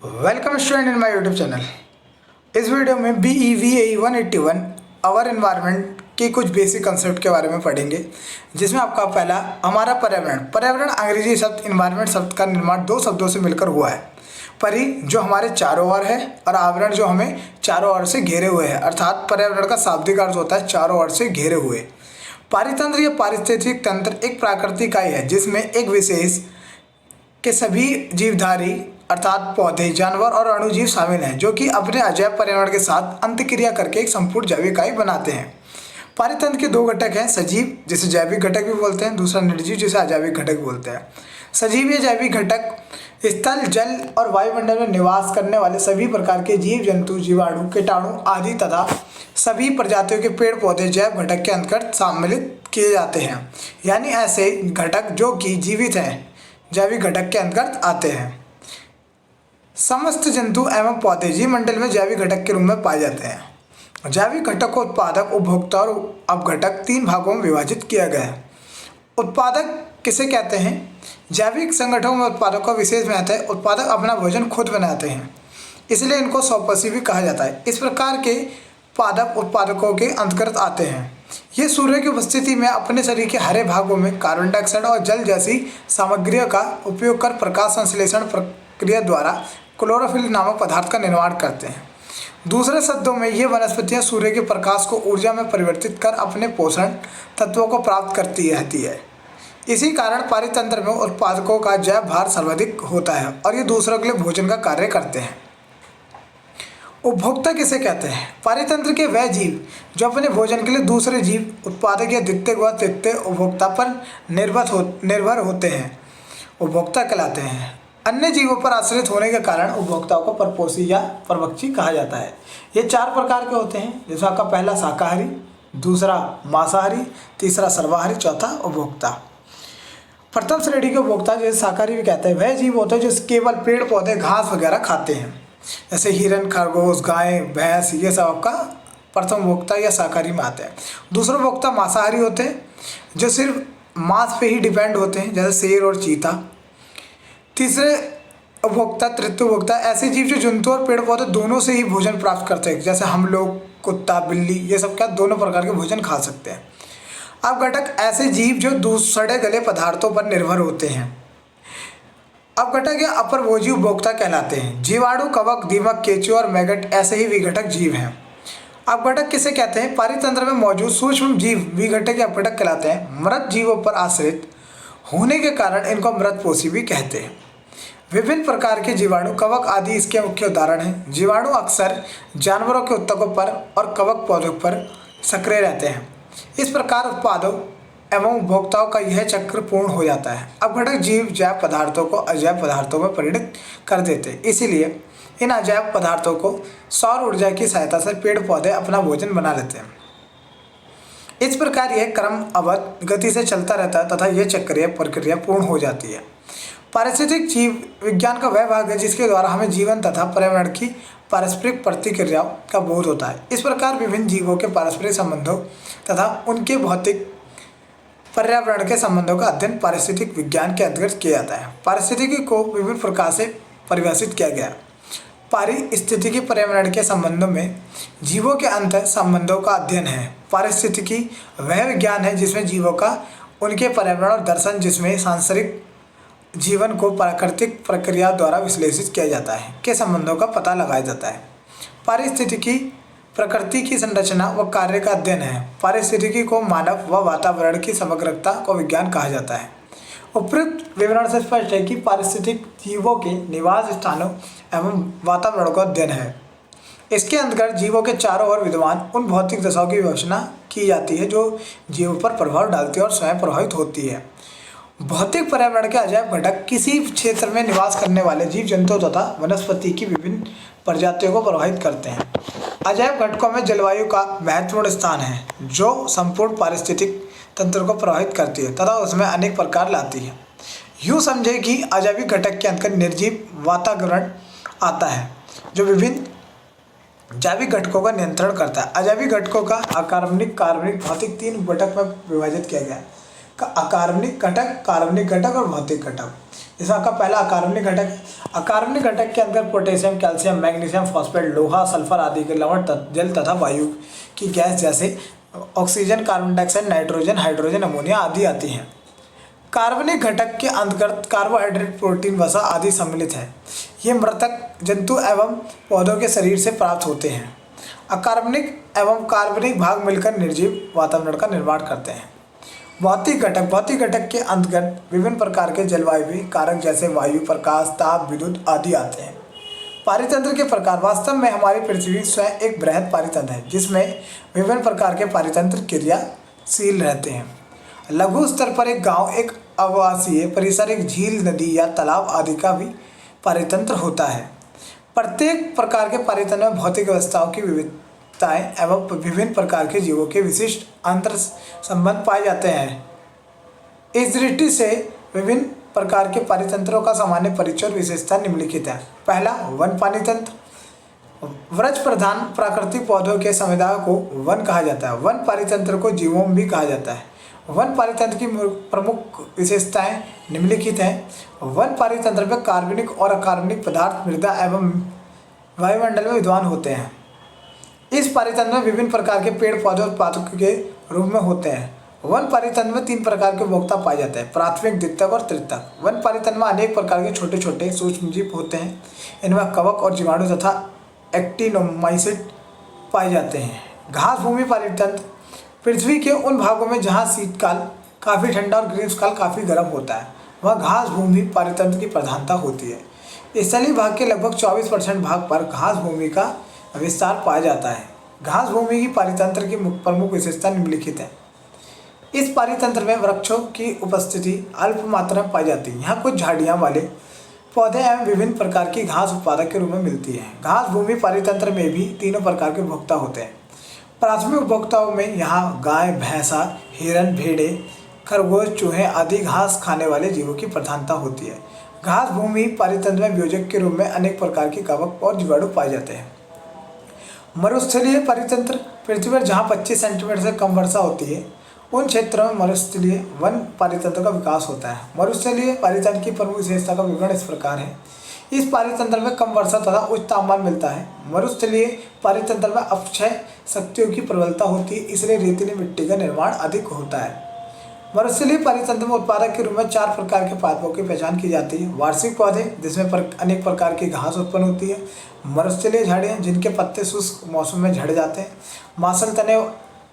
Welcome student in my YouTube channel. इस video में BEVAE 181 our environment के कुछ बेसिक कंसेप्ट के बारे में पढ़ेंगे, जिसमें आपका पहला हमारा पर्यावरण अंग्रेजी शब्द इन्वायरमेंट शब्द का निर्माण दो शब्दों से मिलकर हुआ है। परि जो हमारे चारों ओर है और आवरण जो हमें चारों ओर से घेरे हुए है, अर्थात पर्यावरण का शाब्दिक अर्थ होता है चारों ओर से घेरे हुए। पारितंत्र या पारिस्थितिक तंत्र एक प्राकृतिक इकाई है जिसमें एक विशेष के सभी जीवधारी अर्थात पौधे, जानवर और अणुजीव शामिल हैं, जो कि अपने अजैव पर्यावरण के साथ अंतक्रिया करके एक संपूर्ण जैविक इकाई बनाते हैं। पारितंत्र के दो घटक हैं, सजीव जिसे जैविक घटक भी बोलते हैं, दूसरा निर्जीव जिसे अजैविक घटक बोलते हैं। सजीव या जैविक घटक स्थल, जल और वायुमंडल में निवास करने वाले सभी प्रकार के जीव जंतु, जीवाणु, कीटाणु आदि तथा सभी प्रजातियों के पेड़ पौधे जैव घटक के अंतर्गत सम्मिलित किए जाते हैं। यानी ऐसे घटक जो कि जीवित हैं जैविक घटक के अंतर्गत आते हैं। समस्त जंतु एवं पौधे जीव मंडल में जैविक घटक के रूप में पाए जाते हैं। जैविक घटक को उत्पादक, उपभोक्ता और अपघटक तीन भागों में विभाजित किया गया है। उत्पादक किसे कहते हैं? जैविक संगठनों में उत्पादक का विशेष महत्व है। उत्पादक अपना भोजन खुद बनाते हैं, इसलिए इनको स्वपोषी भी कहा जाता है। इस प्रकार के पादप उत्पादकों के अंतर्गत आते हैं। ये सूर्य की उपस्थिति में अपने शरीर के हरे भागों में कार्बन डाइऑक्साइड और जल जैसी सामग्रियों का उपयोग कर प्रकाश संश्लेषण प्रक्रिया द्वारा क्लोरोफिल नामक पदार्थ का निर्माण करते हैं। दूसरे शब्दों में ये वनस्पतियां सूर्य के प्रकाश को ऊर्जा में परिवर्तित कर अपने पोषण तत्वों को प्राप्त करती रहती है। इसी कारण पारितंत्र में उत्पादकों का जैव भार सर्वाधिक होता है और ये दूसरों के लिए भोजन का कार्य करते हैं। उपभोक्ता किसे कहते हैं? पारितंत्र के वह जीव जो अपने भोजन के लिए दूसरे जीव, उत्पादक या द्वितीयक व तृतीयक उपभोक्ता पर निर्भर होते हैं, उपभोक्ता कहलाते हैं। अन्य जीवों पर आश्रित होने के कारण उपभोक्ताओं को परपोषी या परभक्षी कहा जाता है। ये चार प्रकार के होते हैं, जैसे आपका पहला शाकाहारी, दूसरा मांसाहारी, तीसरा सर्वाहारी, चौथा उपभोक्ता। प्रथम श्रेणी के उपभोक्ता जैसे शाकाहारी भी कहते हैं, वह जीव होते हैं जो केवल पेड़ पौधे, घास वगैरह खाते हैं, जैसे हिरन, खरगोश, गाय, भैंस, ये सब आपका प्रथम उपभोक्ता या शाकाहारी में आते हैं। दूसरे उपभोक्ता मांसाहारी होते हैं जो सिर्फ मांस पे ही डिपेंड होते हैं, जैसे शेर और चीता। तीसरे उपभोक्ता, तृतीय उपभोक्ता ऐसे जीव जो जंतु और पेड़ पौधे दोनों से ही भोजन प्राप्त करते हैं, जैसे हम लोग, कुत्ता, बिल्ली, ये सब क्या दोनों प्रकार के भोजन खा सकते हैं। अब घटक ऐसे जीव जो सड़े गले पदार्थों पर निर्भर होते हैं। अब घटक या अपरभोजी उपभोक्ता कहलाते हैं। जीवाणु, कवक, दीमक, केंचुआ और मैगट ऐसे ही विघटक जीव हैं। अब घटक किसे कहते हैं? पारितंत्र में मौजूद सूक्ष्म जीव विघटक या अपघटक कहलाते हैं। मृत जीवों पर आश्रित होने के कारण इनको मृतपोषी भी कहते हैं। विभिन्न प्रकार के जीवाणु, कवक आदि इसके मुख्य उदाहरण हैं। जीवाणु अक्सर जानवरों के उत्तकों पर और कवक पौधों पर सक्रिय रहते हैं। इस प्रकार उत्पादों एवं उपभोक्ताओं का यह चक्र पूर्ण हो जाता है। अपघटक जीव जैव पदार्थों को अजैव पदार्थों में परिणत कर देते हैं, इसीलिए इन अजैव पदार्थों को सौर ऊर्जा की सहायता से पेड़ पौधे अपना भोजन बना लेते हैं। इस प्रकार यह क्रम अवध गति से चलता रहता है तथा यह चक्रीय प्रक्रिया पूर्ण हो जाती है। पारिस्थितिक जीव विज्ञान का वह भाग है जिसके द्वारा हमें जीवन तथा पर्यावरण की पारस्परिक प्रतिक्रियाओं का बोध होता है। इस प्रकार विभिन्न जीवों के पारस्परिक संबंधों तथा उनके भौतिक पर्यावरण के संबंधों का अध्ययन पारिस्थितिक विज्ञान के अंतर्गत किया जाता है। पारिस्थितिकी को विभिन्न प्रकार से परिभाषित किया गया। पारिस्थितिकी पर्यावरण के संबंधों में जीवों के अंतर संबंधों का अध्ययन है। पारिस्थितिकी वह विज्ञान है जिसमें जीवों का उनके पर्यावरण और दर्शन, जिसमें सांसारिक जीवन को प्राकृतिक प्रक्रिया द्वारा विश्लेषित किया जाता है, के संबंधों का पता लगाया जाता है। पारिस्थितिकी प्रकृति की संरचना व कार्य का अध्ययन है। पारिस्थितिकी को मानव व वातावरण की समग्रता को विज्ञान कहा जाता है। उपयुक्त विवरण से स्पष्ट है कि पारिस्थितिक जीवों के निवास स्थानों एवं वातावरण का अध्ययन है। इसके अंतर्गत जीवों के चारों ओर विद्यमान उन भौतिक दशाओं की विवेचना की जाती है जो जीवों पर प्रभाव डालती है और स्वयं प्रभावित होती है। भौतिक पर्यावरण के अजैव घटक किसी क्षेत्र में निवास करने वाले जीव जंतु तथा वनस्पति की विभिन्न प्रजातियों को प्रभावित करते हैं। अजैव घटकों में जलवायु का महत्वपूर्ण स्थान है, जो संपूर्ण पारिस्थितिक तंत्र को प्रभावित करती है तथा उसमें अनेक प्रकार लाती है। यूँ समझे कि अजैविक घटक के अंतर्गत निर्जीव वातावरण आता है, जो विभिन्न जैविक घटकों का नियंत्रण करता है। अजैविक घटकों का अकार्बनिक, कार्बनिक, भौतिक तीन घटक में विभाजित किया गया है। अकार्बनिक घटक, कार्बनिक घटक और भौतिक घटक। इसका आपका पहला अकार्बनिक घटक। अकार्बनिक घटक के अंदर पोटेशियम, कैल्शियम, मैग्नीशियम, फॉस्फेट, लोहा, सल्फर आदि के लवण जल तथा वायु की गैस जैसे oxygen, carbon dioxide, nitrogen, hydrogen, ammonia आदि आती हैं। कार्बनिक घटक के अंतर्गत कार्बोहाइड्रेट, प्रोटीन, वसा आदि सम्मिलित है। ये मृतक जंतु एवं पौधों के शरीर से प्राप्त होते हैं। अकार्बनिक एवं कार्बनिक भाग मिलकर निर्जीव वातावरण का निर्माण करते हैं। भौतिक घटक के अंतर्गत विभिन्न प्रकार के जलवायु कारक जैसे वायु, प्रकाश, ताप, विद्युत आदि आते हैं। पारितंत्र के प्रकार। वास्तव में हमारी पृथ्वी स्वयं एक बृहद पारितंत्र है जिसमें विभिन्न प्रकार के पारितंत्र क्रियाशील रहते हैं। लघु स्तर पर एक गांव, एक आवासीय परिसर, एक झील, नदी या तालाब आदि का भी पारितंत्र होता है। प्रत्येक प्रकार के पारितंत्र में भौतिक व्यवस्थाओं की विविधताएं एवं विभिन्न प्रकार के जीवों के विशिष्ट अंतर संबंध पाए जाते हैं। इस दृष्टि से विभिन्न प्रकार के पारितंत्रों का सामान्य परिचय और विशेषता निम्नलिखित है। पहला, वन पारितंत्र। वृक्ष प्रधान प्राकृतिक पौधों के समुदाय को वन कहा जाता है। वन पारितंत्र को जीवोम भी कहा जाता है। वन पारितंत्र की प्रमुख विशेषताएं निम्नलिखित हैं। वन पारितंत्र में कार्बनिक और अकार्बनिक पदार्थ मृदा एवं वायुमंडल में विद्यमान होते हैं। इस पारितंत्र में विभिन्न प्रकार के पेड़ पौधे उत्पादक के रूप में होते हैं। वन पारितंत्र में 3 प्रकार के उपभोक्ता पाए जाते हैं, प्राथमिक, द्वितीयक और तृतीयक। वन पारितंत्र में अनेक प्रकार के छोटे छोटे सूक्ष्मजीव होते हैं। इनमें कवक और जीवाणु तथा एक्टिनोमाइसिट पाए जाते हैं। घास भूमि पारितंत्र। पृथ्वी के उन भागों में जहाँ शीतकाल काफ़ी ठंडा और ग्रीष्मकाल काफ़ी गर्म होता है वह घास भूमि पारितंत्र की प्रधानता होती है। स्थलीय भाग के लगभग 24% भाग पर घास भूमि का विस्तार पाया जाता है। घास भूमि की पारितंत्र की प्रमुख विशेषता निम्नलिखित है। इस पारितंत्र में वृक्षों की उपस्थिति अल्प मात्रा में पाई जाती है। यहाँ कुछ झाड़ियाँ वाले पौधे एवं विभिन्न प्रकार की घास उत्पादक के रूप में मिलती है। घास भूमि पारितंत्र में भी 3 प्रकार के उपभोक्ता होते हैं। प्राथमिक उपभोक्ताओं में यहाँ गाय, भैंसा, हिरन, भेड़े, खरगोश, चूहे आदि घास खाने वाले जीवों की प्रधानता होती है। घास भूमि पारितंत्र में वियोजक के रूप में अनेक प्रकार के कवक और जीवाणु पाए जाते हैं। मरुस्थलीय पारितंत्र। पृथ्वी पर जहाँ 25 सेंटीमीटर से कम वर्षा होती है उन क्षेत्रों में मरुस्थलीय वन पारितंत्र का विकास होता है। मरुस्थलीय पारितंत्र की प्रमुख विशेषता का विवरण इस प्रकार है। इस पारितंत्र में कम वर्षा तथा उच्च तापमान मिलता है। मरुस्थलीय पारितंत्र में अपक्षय शक्तियों की प्रबलता होती है, इसलिए रेतीली मिट्टी का निर्माण अधिक होता है। मरुस्थलीय पारितंत्र में उत्पादक के रूप में 4 प्रकार के पादपों की पहचान की जाती है। वार्षिक पौधे जिसमें अनेक प्रकार की घास उत्पन्न होती है। मरुस्थलीय झाड़ियाँ जिनके पत्ते शुष्क मौसम में झड़ जाते हैं। मांसल तने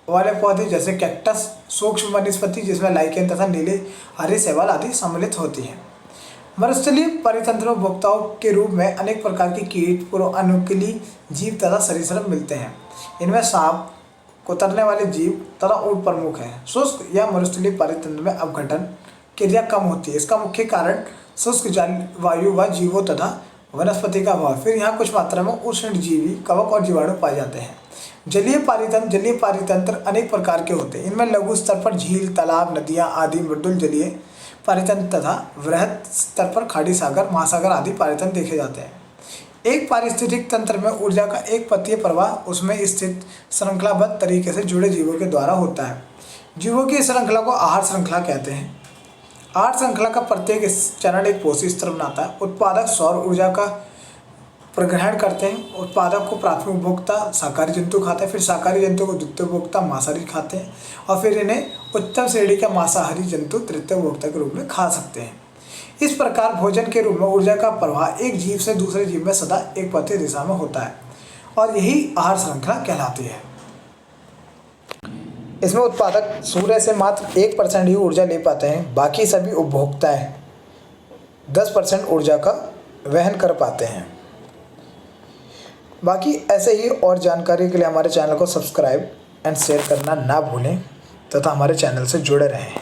वाले पौधे जैसे कैक्टस। सूक्ष्म वनस्पति जिसमें लाइकेन तथा नीले हरी शैवाल आदि सम्मिलित होती हैं। मरुस्थलीय पारितंत्र उपभोक्ताओं के रूप में अनेक प्रकार के कीट, अनुकूली जीव तथा सरीसृप मिलते हैं। इनमें सांप, कुतरने वाले जीव तथा ऊँट प्रमुख हैं। शुष्क या मरुस्थलीय पारितंत्र में अपघटन क्रिया कम होती है। इसका मुख्य कारण शुष्क जलवायु व जीवों तथा वनस्पति का अभाव। फिर यहाँ कुछ मात्रा में उष्णजीवी कवक और जीवाणु पाए जाते हैं। जलीय पारितंत्र अनेक प्रकार के होते हैं। इनमें लघु स्तर पर झील, तालाब, नदियाँ आदि मृदुल जलीय पारितंत्र तथा वृहद स्तर पर खाड़ी सागर, महासागर आदि पारितंत्र देखे जाते हैं। एक पारिस्थितिक तंत्र में ऊर्जा का एक पथीय प्रवाह उसमें स्थित श्रृंखलाबद्ध तरीके से जुड़े जीवों के द्वारा होता है। जीवों की श्रृंखला को आहार श्रृंखला कहते हैं। आहार श्रृंखला का प्रत्येक चरण एक पोषी स्तर बनाता है। उत्पादक सौर ऊर्जा का प्रग्रहण करते हैं। उत्पादक को प्राथमिक उपभोक्ता शाकाहारी जंतु खाते हैं, फिर शाकाहारी जंतु को द्वितीय उपभोक्ता मांसाहारी खाते हैं और फिर इन्हें उच्चतम श्रेणी का मांसाहारी जंतु तृतीय उपभोक्ता के रूप में खा सकते हैं। इस प्रकार भोजन के रूप में ऊर्जा का प्रवाह एक जीव से दूसरे जीव में सदा एक पथीय दिशा में होता है और यही आहार श्रृंखला कहलाती है। इसमें उत्पादक सूर्य से मात्र 1% ही ऊर्जा ले पाते हैं, बाकी सभी उपभोक्ताएं 10% ऊर्जा का वहन कर पाते हैं। बाकी ऐसे ही और जानकारी के लिए हमारे चैनल को सब्सक्राइब एंड शेयर करना ना भूलें तथा हमारे चैनल से जुड़े रहें।